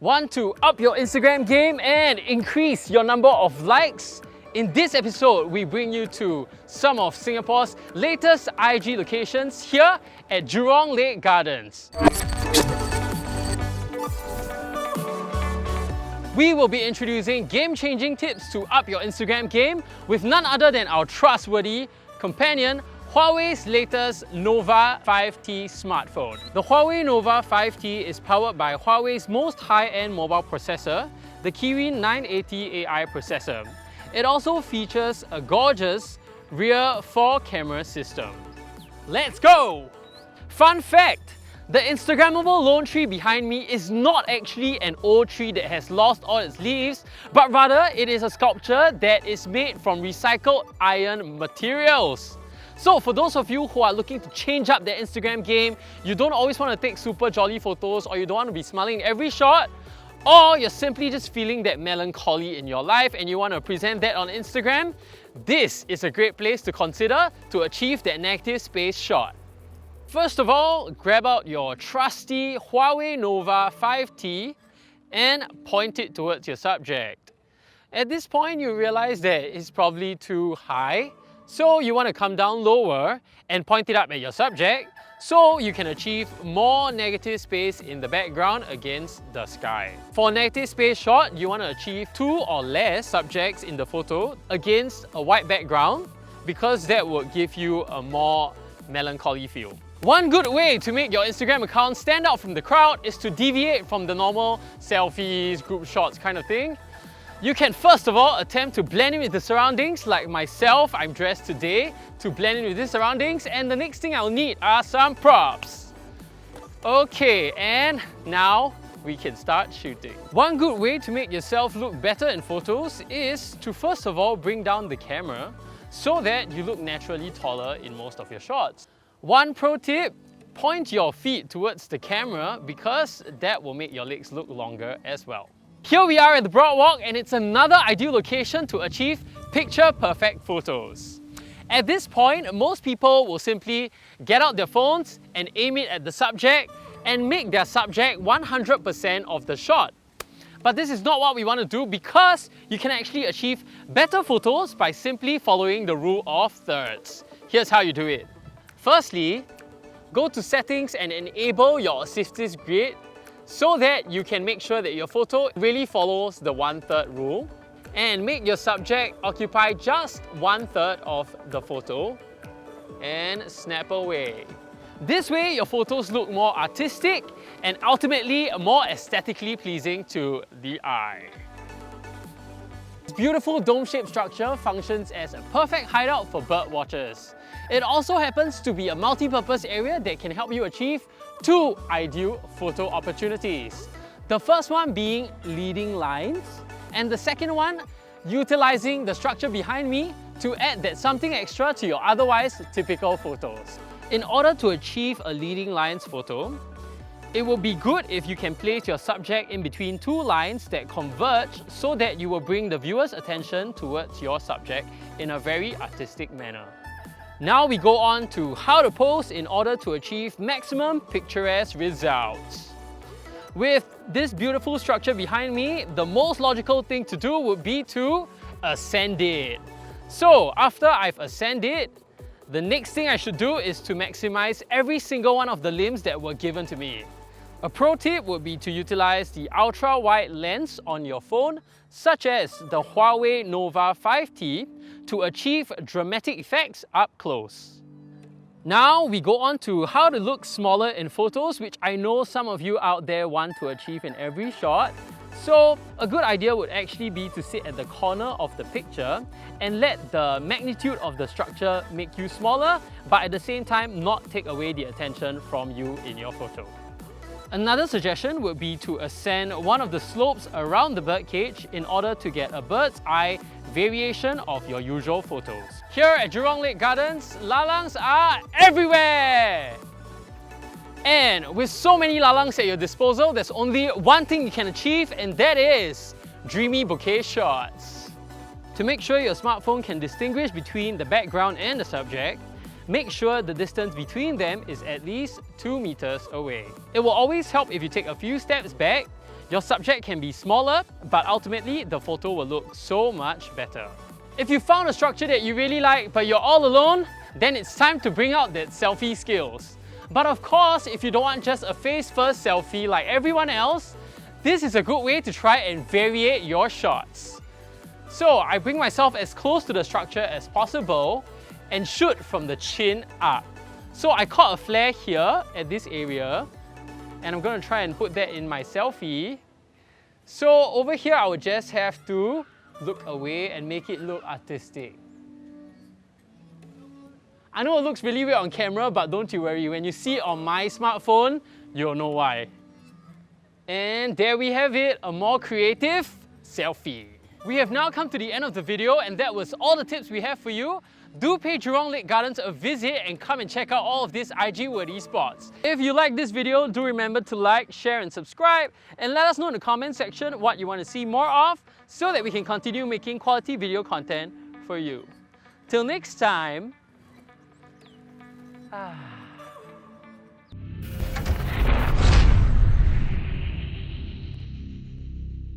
Want to up your Instagram game and increase your number of likes? In this episode, we bring you to some of Singapore's latest IG locations here at Jurong Lake Gardens. We will be introducing game-changing tips to up your Instagram game with none other than our trustworthy companion, Huawei's latest Nova 5T smartphone. The Huawei Nova 5T is powered by Huawei's most high-end mobile processor, the Kirin 980 AI processor. It also features a gorgeous rear 4-camera system. Let's go! Fun fact! The Instagrammable lone tree behind me is not actually an old tree that has lost all its leaves, but rather it is a sculpture that is made from recycled iron materials. So for those of you who are looking to change up their Instagram game, you don't always want to take super jolly photos, or you don't want to be smiling in every shot, or you're simply just feeling that melancholy in your life and you want to present that on Instagram, this is a great place to consider to achieve that negative space shot. First of all, grab out your trusty Huawei Nova 5T and point it towards your subject. At this point, you realize that it's probably too high, so you want to come down lower and point it up at your subject so you can achieve more negative space in the background against the sky. For a negative space shot, you want to achieve 2 or less subjects in the photo against a white background because that will give you a more melancholy feel. One good way to make your Instagram account stand out from the crowd is to deviate from the normal selfies, group shots kind of thing. You can first of all attempt to blend in with the surroundings, like myself, I'm dressed today to blend in with these surroundings, and the next thing I'll need are some props. Okay, and now we can start shooting. One good way to make yourself look better in photos is to first of all bring down the camera so that you look naturally taller in most of your shots. One pro tip, point your feet towards the camera because that will make your legs look longer as well. Here we are at the Broadwalk, and it's another ideal location to achieve picture-perfect photos. At this point, most people will simply get out their phones and aim it at the subject and make their subject 100% of the shot. But this is not what we want to do because you can actually achieve better photos by simply following the rule of thirds. Here's how you do it. Firstly, go to settings and enable your assistive grid so that you can make sure that your photo really follows the 1/3 rule, and make your subject occupy just 1/3 of the photo and snap away. This way your photos look more artistic and ultimately more aesthetically pleasing to the eye. This beautiful dome-shaped structure functions as a perfect hideout for bird watchers. It also happens to be a multi-purpose area that can help you achieve 2 ideal photo opportunities. The first one being leading lines, and the second one utilizing the structure behind me to add that something extra to your otherwise typical photos. In order to achieve a leading lines photo, it will be good if you can place your subject in between 2 lines that converge so that you will bring the viewer's attention towards your subject in a very artistic manner. Now we go on to how to pose in order to achieve maximum picturesque results. With this beautiful structure behind me, the most logical thing to do would be to ascend it. So after I've ascended, the next thing I should do is to maximize every single one of the limbs that were given to me. A pro tip would be to utilize the ultra-wide lens on your phone, such as the Huawei Nova 5T, to achieve dramatic effects up close. Now we go on to how to look smaller in photos, which I know some of you out there want to achieve in every shot. So a good idea would actually be to sit at the corner of the picture and let the magnitude of the structure make you smaller, but at the same time not take away the attention from you in your photo. Another suggestion would be to ascend one of the slopes around the birdcage in order to get a bird's eye variation of your usual photos. Here at Jurong Lake Gardens, lalangs are everywhere! And with so many lalangs at your disposal, there's only one thing you can achieve, and that is Dreamy Bouquet shots. To make sure your smartphone can distinguish between the background and the subject, make sure the distance between them is at least 2 meters away. It will always help if you take a few steps back. Your subject can be smaller, but ultimately the photo will look so much better. If you found a structure that you really like, but you're all alone, then it's time to bring out that selfie skills. But of course, if you don't want just a face-first selfie like everyone else, this is a good way to try and variate your shots. So I bring myself as close to the structure as possible and shoot from the chin up. So I caught a flare here at this area, and I'm going to try and put that in my selfie. So over here, I would just have to look away and make it look artistic. I know it looks really weird on camera, but don't you worry, when you see it on my smartphone, you'll know why. And there we have it, a more creative selfie. We have now come to the end of the video, and that was all the tips we have for you. Do pay Jurong Lake Gardens a visit and come and check out all of these IG-worthy spots. If you like this video, do remember to like, share and subscribe, and let us know in the comment section what you want to see more of so that we can continue making quality video content for you. Till next time,